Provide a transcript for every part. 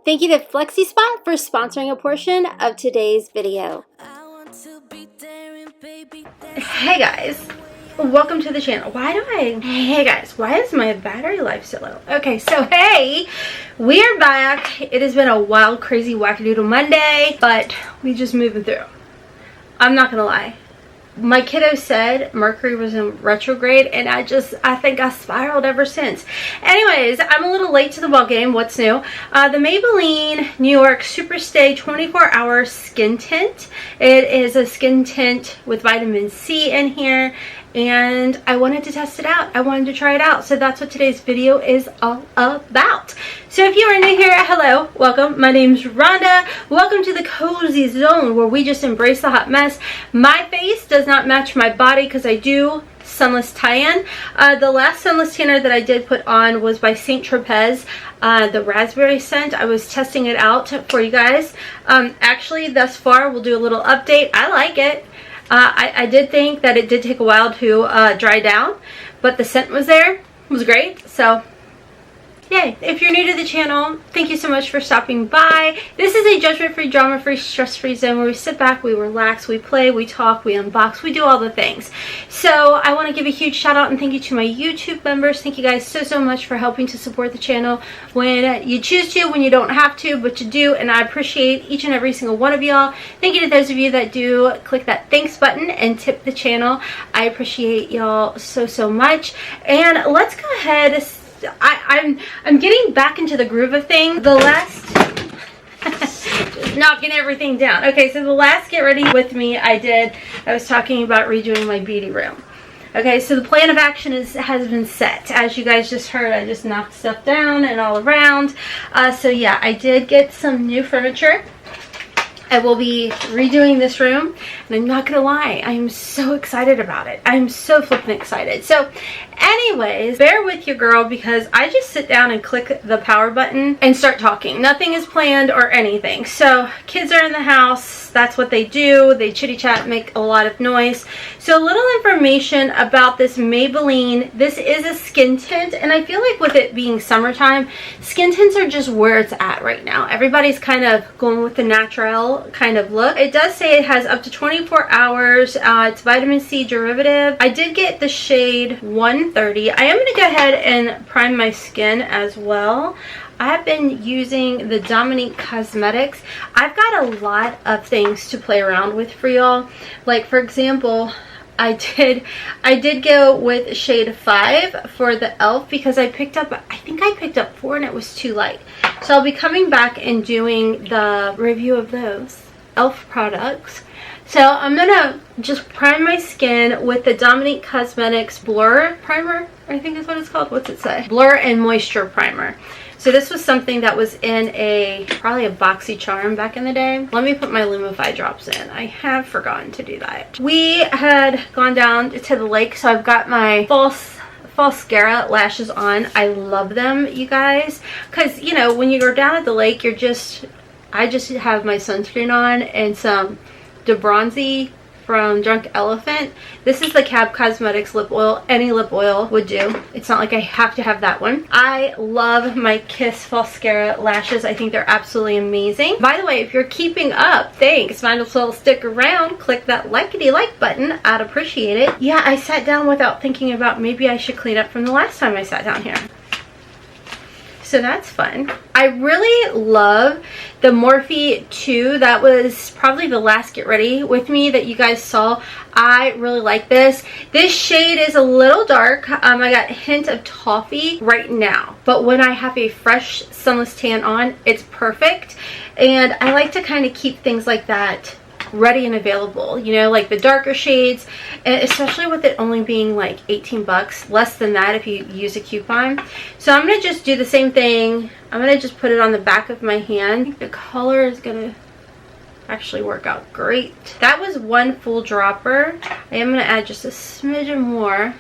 Thank you to FlexiSpot for sponsoring a portion of today's video. Hey guys, welcome to the channel. Hey guys, why is my battery life so low? Okay, so hey, we are back. It has been a wild, crazy, wackadoodle Monday, but we just moving through. I'm not gonna lie. My kiddo said Mercury was in retrograde, and I think I spiraled ever since. Anyways, I'm a little late to the ball game. What's new? The Maybelline New York Superstay 24-hour skin tint. It is a skin tint with vitamin C in here, and I wanted to test it out. I wanted to try it out, so that's what today's video is all about. So if you are new here, hello, welcome. My name's Rhonda. Welcome to the cozy zone where we just embrace the hot mess. My face does not match my body because I do sunless tan. The last sunless tanner that I did put on was by Tropez, the raspberry scent. I was testing it out for you guys. Actually, thus far, we'll do a little update. I like it. I did think that it did take a while to dry down, but the scent was there. It was great. So yay. If you're new to the channel, thank you so much for stopping by. This is a judgment-free, drama-free, stress-free zone where we sit back, we relax, we play, we talk, we unbox, we do all the things. So I want to give a huge shout out and thank you to my YouTube members. Thank you guys so much for helping to support the channel when you choose to, when you don't have to, but you do, and I appreciate each and every single one of y'all. Thank you to those of you that do click that thanks button and tip the channel. I appreciate y'all so much. And let's go ahead. I'm getting back into the groove of things. The last just knocking everything down. Okay, so the last get ready with me I was talking about redoing my beauty room. Okay, so the plan of action has been set. As you guys just heard, I just knocked stuff down and all around. So yeah, I did get some new furniture. I will be redoing this room, and I'm not gonna lie, I am so excited about it. I'm so flippin' excited. So anyways, bear with your girl because I just sit down and click the power button and start talking. Nothing is planned or anything. So kids are in the house, that's what they do. They chitty chat, make a lot of noise. So a little information about this Maybelline. This is a skin tint, and I feel like with it being summertime, skin tints are just where it's at right now. Everybody's kind of going with the natural kind of look. It does say it has up to 24 hours. It's vitamin C derivative. I did get the shade 130. I am going to go ahead and prime my skin as well. I have been using the Dominique Cosmetics. I've got a lot of things to play around with for y'all. Like for example, I did go with shade 5 for the e.l.f. because I think I picked up 4 and it was too light. So I'll be coming back and doing the review of those e.l.f. products. So I'm gonna just prime my skin with the Dominique Cosmetics Blur Primer, I think is what it's called. What's it say? Blur and Moisture Primer. So this was something that was in probably a BoxyCharm back in the day. Let me put my Lumify drops in. I have forgotten to do that. We had gone down to the lake, so I've got my Falscara lashes on. I love them, you guys, because you know when you're down at the lake, I just have my sunscreen on and some De Bronzy from Drunk Elephant. This is the Cab Cosmetics lip oil. Any lip oil would do. It's not like I have to have that one. I love my Kiss Falscara lashes. I think they're absolutely amazing. By the way, if you're keeping up, thanks. Might as well stick around. Click that likety-like button. I'd appreciate it. Yeah, I sat down without thinking about maybe I should clean up from the last time I sat down here. So that's fun. I really love the Morphe 2. That was probably the last get ready with me that you guys saw. I really like this. This shade is a little dark. I got a hint of toffee right now, but when I have a fresh sunless tan on, it's perfect. And I like to kind of keep things like that ready and available, you know, like the darker shades, and especially with it only being like 18 bucks, less than that if you use a coupon. So I'm gonna just do the same thing. I'm gonna just put it on the back of my hand. I think the color is gonna actually work out great. That was one full dropper. I am gonna add just a smidgen more.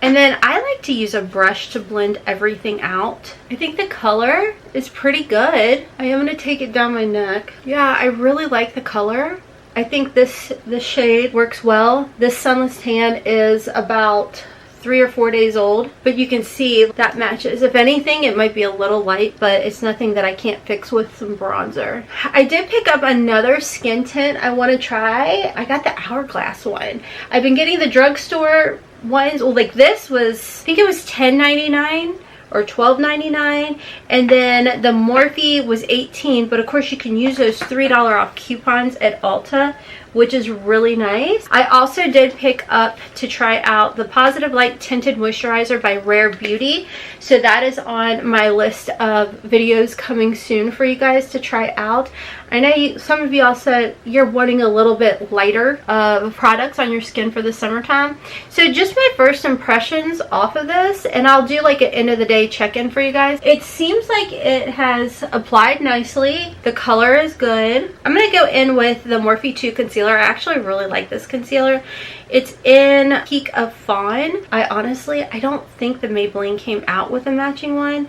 And then I like to use a brush to blend everything out. I think the color is pretty good. I am gonna take it down my neck. Yeah, I really like the color. I think this shade works well. This sunless tan is about 3 or 4 days old, but you can see that matches. If anything, it might be a little light, but it's nothing that I can't fix with some bronzer. I did pick up another skin tint I want to try. I got the Hourglass one. I've been getting the drugstore ones. Well, like this was, I think it was $10.99 or $12.99, and then the Morphe was $18, but of course you can use those $3 off coupons at Ulta, which is really nice. I also did pick up to try out the Positive Light Tinted Moisturizer by Rare Beauty. So that is on my list of videos coming soon for you guys to try out. I know some of you all said you're wanting a little bit lighter of products on your skin for the summertime. So just my first impressions off of this, and I'll do like an end of the day check-in for you guys. It seems like it has applied nicely. The color is good. I'm going to go in with the Morphe 2 concealer. I actually really like this concealer. It's in Peak of Fawn. I don't think the Maybelline came out with a matching one,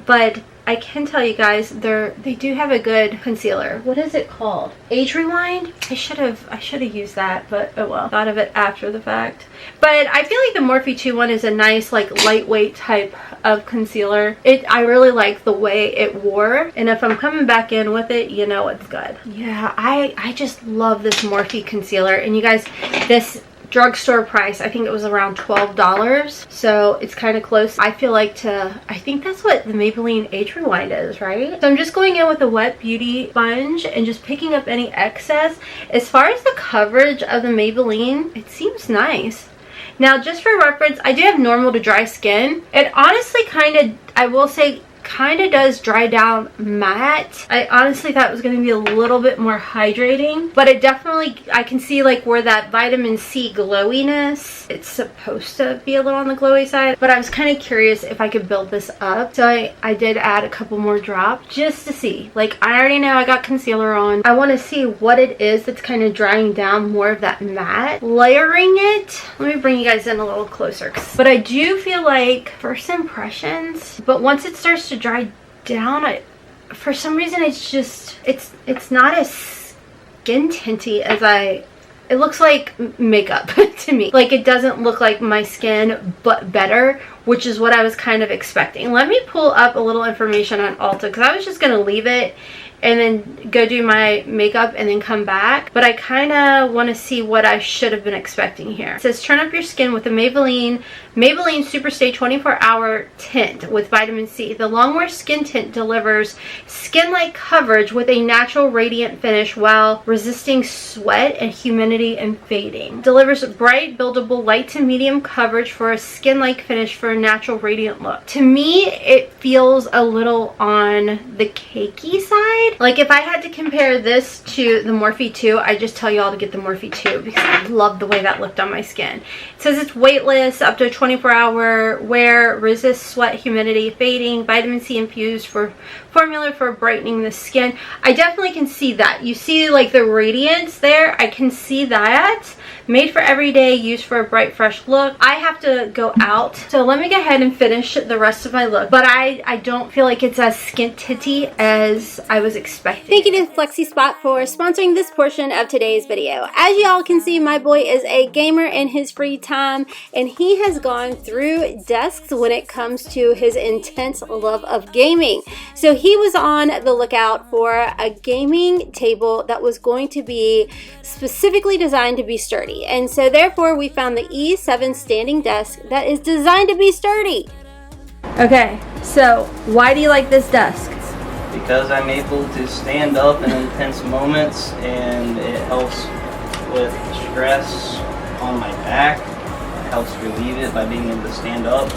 but I can tell you guys they do have a good concealer. What is it called? Age Rewind? I should have used that, but oh well. Thought of it after the fact. But I feel like the Morphe 2 one is a nice like lightweight type of concealer. I really like the way it wore, and if I'm coming back in with it, you know it's good. Yeah, I just love this Morphe concealer, and you guys, this drugstore price, I think it was around $12, so it's kind of close. I think that's what the Maybelline Age Rewind is, right? So I'm just going in with a wet beauty sponge and just picking up any excess. As far as the coverage of the Maybelline, it seems nice. Now, just for reference, I do have normal to dry skin. It honestly I will say, kind of does dry down matte. I honestly thought it was going to be a little bit more hydrating, but it definitely, I can see like where that vitamin C glowiness, it's supposed to be a little on the glowy side, but I was kind of curious if I could build this up, so I did add a couple more drops just to see. Like, I already know I got concealer on. I want to see what it is that's kind of drying down more of that matte. Layering it, let me bring you guys in a little closer, but I do feel like first impressions, but once it starts to dry down, for some reason it's not as skin tinty as it looks like makeup to me. Like, it doesn't look like my skin, but better, which is what I was kind of expecting. Let me pull up a little information on Ulta, because I was just gonna leave it and then go do my makeup and then come back, but I kind of want to see what I should have been expecting here. It says, turn up your skin with the Maybelline Superstay 24-hour tint with vitamin C. The Longwear Skin Tint delivers skin-like coverage with a natural radiant finish while resisting sweat and humidity and fading. Delivers bright, buildable, light to medium coverage for a skin-like finish for a natural radiant look. To me, it feels a little on the cakey side. Like, if I had to compare this to the Morphe 2, I just tell you all to get the Morphe 2 because I love the way that looked on my skin. It says it's weightless, up to 24-hour wear, resists sweat, humidity, fading, vitamin C infused for formula for brightening the skin. I definitely can see that. You see like the radiance there? I can see that. Made for everyday use for a bright, fresh look. I have to go out, so let me go ahead and finish the rest of my look. But I don't feel like it's as skin titty as I was expecting. Thank you to FlexiSpot for sponsoring this portion of today's video. As y'all can see, my boy is a gamer in his free time, and he has gone through desks when it comes to his intense love of gaming. So he was on the lookout for a gaming table that was going to be specifically designed to be sturdy. And so therefore we found the E7 standing desk that is designed to be sturdy. Okay, so why do you like this desk? Because I'm able to stand up in intense moments, and it helps with stress on my back. It helps relieve it by being able to stand up.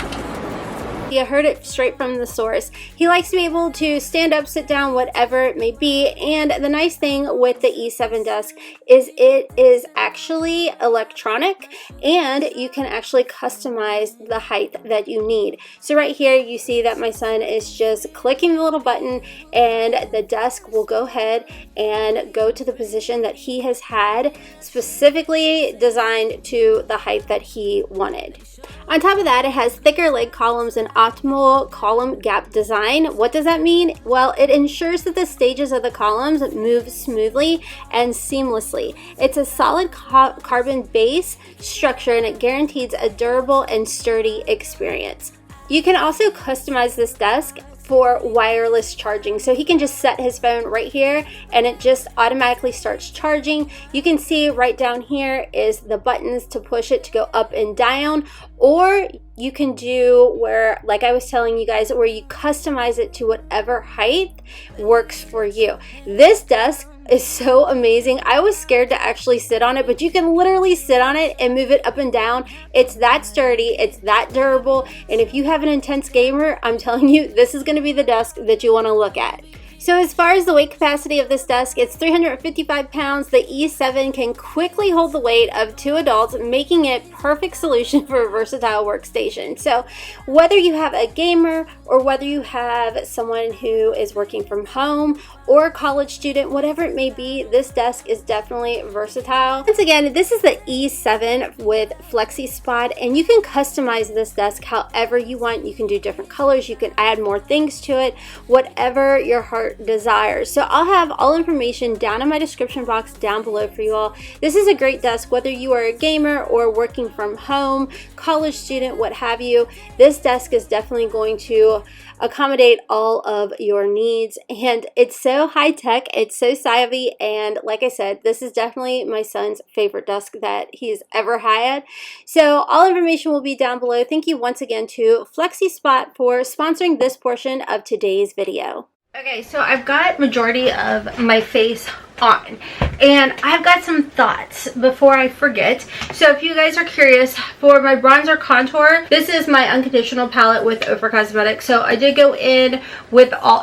You heard it straight from the source. He likes to be able to stand up, sit down, whatever it may be. And the nice thing with the E7 desk is it is actually electronic, and you can actually customize the height that you need. So right here you see that my son is just clicking the little button, and the desk will go ahead and go to the position that he has had specifically designed to the height that he wanted. On top of that, it has thicker leg columns and optimal column gap design. What does that mean? Well, it ensures that the stages of the columns move smoothly and seamlessly. It's a solid carbon base structure, and it guarantees a durable and sturdy experience. You can also customize this desk for wireless charging. So he can just set his phone right here and it just automatically starts charging. You can see right down here is the buttons to push it to go up and down, or you can do where, like I was telling you guys, where you customize it to whatever height works for you. This desk is so amazing. I was scared to actually sit on it, but you can literally sit on it and move it up and down. It's that sturdy, it's that durable, and if you have an intense gamer, I'm telling you, this is going to be the desk that you want to look at. So as far as the weight capacity of this desk, it's 355 pounds. The E7 can quickly hold the weight of 2 adults, making it perfect solution for a versatile workstation. So whether you have a gamer or whether you have someone who is working from home or a college student, whatever it may be, this desk is definitely versatile. Once again, this is the E7 with FlexiSpot, and you can customize this desk however you want. You can do different colors, you can add more things to it, whatever your heart desires. So I'll have all information down in my description box down below for you all. This is a great desk whether you are a gamer or working from home, college student, what have you. This desk is definitely going to accommodate all of your needs, and it's so high tech, it's so savvy, and like I said, this is definitely my son's favorite desk that he's ever had. So all information will be down below. Thank you once again to FlexiSpot for sponsoring this portion of today's video. Okay, so I've got majority of my face on, and I've got some thoughts before I forget. So if you guys are curious, for my bronzer contour, this is my Unconditional palette with OFRA Cosmetics. So I did go in with all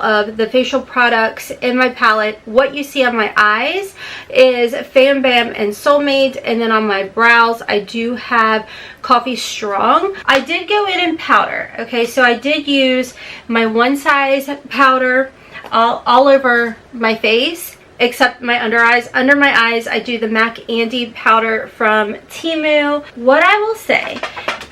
of the facial products in my palette. What you see on my eyes is Fam Bam and Soulmate, and then on my brows I do have Coffee Strong. I did go in powder. Okay, so I did use my one size powder all over my face except my under eyes. Under my eyes I do the MAC Andy powder from Temu. What I will say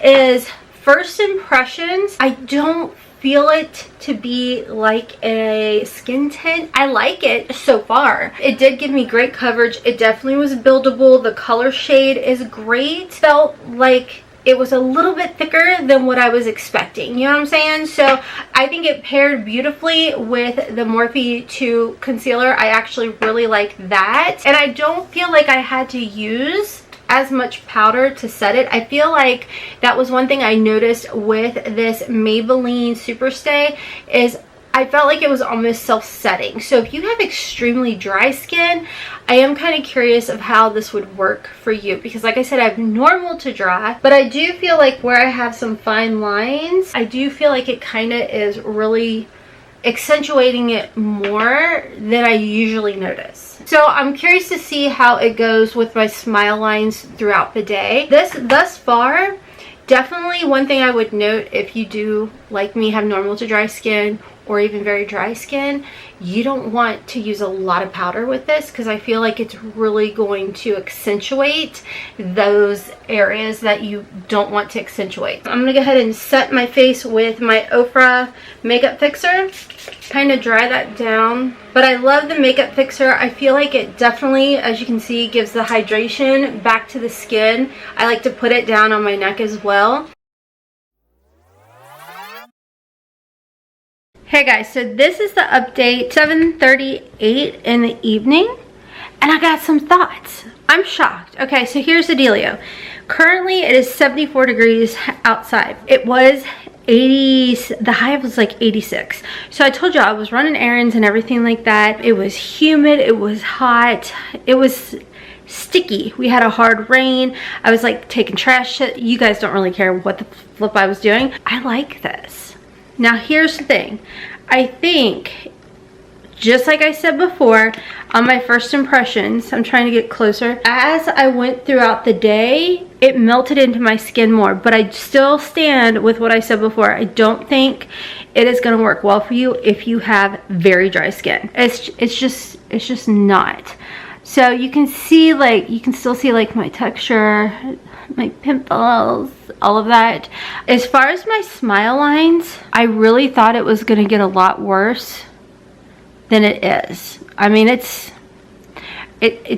is, first impressions, I don't feel it to be like a skin tint. I like it so far. It did give me great coverage. It definitely was buildable. The color shade is great. Felt like it was a little bit thicker than what I was expecting, you know what I'm saying? So I think it paired beautifully with the Morphe 2 concealer. I actually really like that, and I don't feel like I had to use as much powder to set it. I feel like that was one thing I noticed with this Maybelline Superstay, is I felt like it was almost self-setting. So if you have extremely dry skin, I am kind of curious of how this would work for you, because like I said, I have normal to dry, but I do feel like where I have some fine lines, I do feel like it kind of is really accentuating it more than I usually notice. So I'm curious to see how it goes with my smile lines throughout the day. Thus far, definitely one thing I would note, if you do, like me, have normal to dry skin or even very dry skin, you don't want to use a lot of powder with this, because I feel like it's really going to accentuate those areas that you don't want to accentuate. I'm gonna go ahead and set my face with my OFRA makeup fixer, kind of dry that down. But I love the makeup fixer. I feel like it definitely, as you can see, gives the hydration back to the skin. I like to put it down on my neck as well. Hey guys, so this is the update, 7:38 in the evening, and I got some thoughts. I'm shocked. Okay, so here's the dealio. Currently it is 74 degrees outside. It was 80, the high was like 86. So I told you I was running errands and everything like that. It was humid, it was hot, it was sticky. We had a hard rain. I was like taking trash. You guys don't really care what the flip I was doing. I like this. Now here's the thing. I think, just like I said before, on my first impressions, I'm trying to get closer, as I went throughout the day, it melted into my skin more, but I still stand with what I said before. I don't think it is going to work well for you if you have very dry skin. It's just not. So you can see, like, you can still see like my texture, my pimples, all of that. As far as my smile lines, I really thought it was gonna get a lot worse than it is. I mean, it's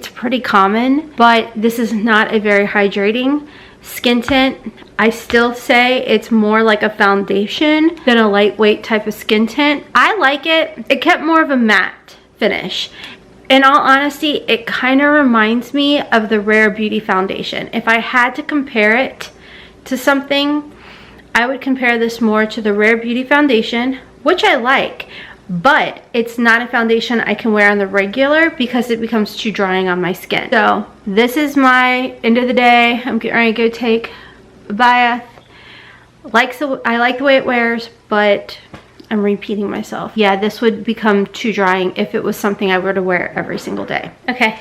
pretty common, but this is not a very hydrating skin tint. I still say it's more like a foundation than a lightweight type of skin tint. I like it. It kept more of a matte finish. In all honesty, it kind of reminds me of the Rare Beauty foundation. If I had to compare it to something, I would compare this more to the Rare Beauty foundation, which I like, but it's not a foundation I can wear on the regular because it becomes too drying on my skin. So this is my end of the day. I'm getting ready to go take a bath. I like the way it wears, but I'm repeating myself. Yeah, this would become too drying if it was something I were to wear every single day. Okay,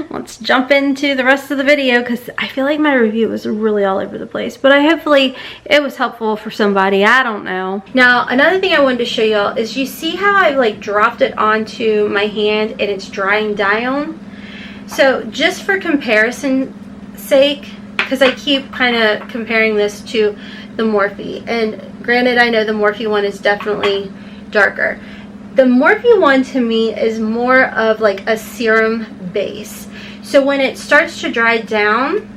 let's jump into the rest of the video because I feel like my review was really all over the place, but hopefully it was helpful for somebody. I don't know. Now, another thing I wanted to show y'all is you see how I like dropped it onto my hand and it's drying down. So just for comparison sake, because I keep kind of comparing this to the Morphe, and granted I know the Morphe one is definitely darker. The Morphe one to me is more of like a serum base. So when it starts to dry down,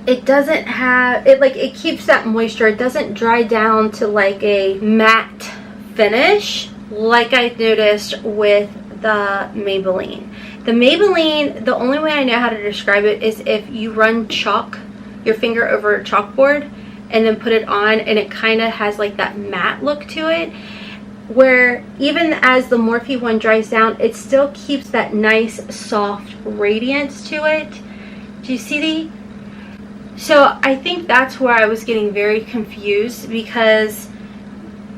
it doesn't have, it keeps that moisture. It doesn't dry down to like a matte finish like I noticed with the Maybelline. The Maybelline, the only way I know how to describe it is if you run your finger over a chalkboard and then put it on, and it kind of has like that matte look to it, where even as the Morphe one dries down, it still keeps that nice soft radiance to it. Do you see? So I think that's where I was getting very confused, because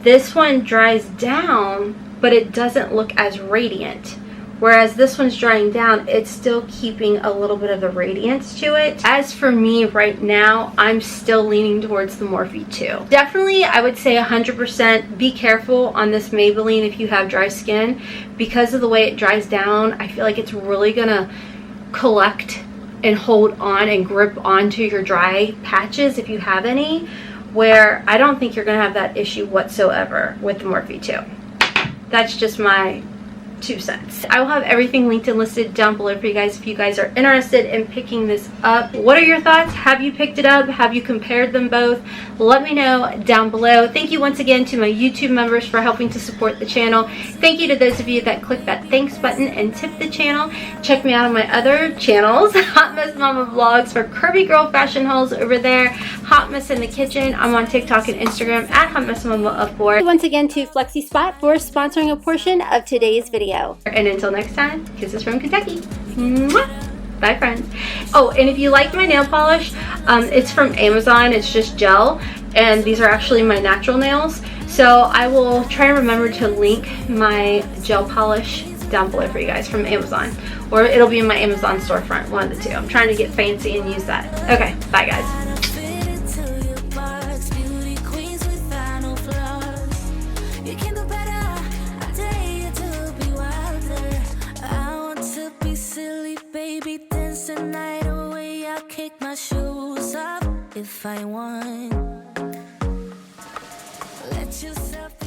this one dries down but it doesn't look as radiant, whereas this one's drying down, it's still keeping a little bit of the radiance to it. As for me right now, I'm still leaning towards the Morphe 2. Definitely, I would say 100% be careful on this Maybelline if you have dry skin. Because of the way it dries down, I feel like it's really gonna collect and hold on and grip onto your dry patches if you have any, where I don't think you're gonna have that issue whatsoever with the Morphe 2. That's just my 2 cents. I will have everything linked and listed down below for you guys if you guys are interested in picking this up. What are your thoughts? Have you picked it up? Have you compared them both? Let me know down below. Thank you once again to my YouTube members for helping to support the channel. Thank you to those of you that click that thanks button and tip the channel. Check me out on my other channels, Hot Mess Mama Vlogs for curvy girl fashion hauls over there, Hot Mess in the Kitchen. I'm on TikTok and Instagram at Hot Mess Mama _. Once again to FlexiSpot for sponsoring a portion of today's video. And until next time, kisses from Kentucky. Mwah! Bye, friends. Oh, and if you like my nail polish, it's from Amazon. It's just gel, and these are actually my natural nails. So I will try and remember to link my gel polish down below for you guys from Amazon, or it'll be in my Amazon storefront, one of the two. I'm trying to get fancy and use that. Okay, bye guys. Baby, dance the night away. I'll kick my shoes off if I want. Let yourself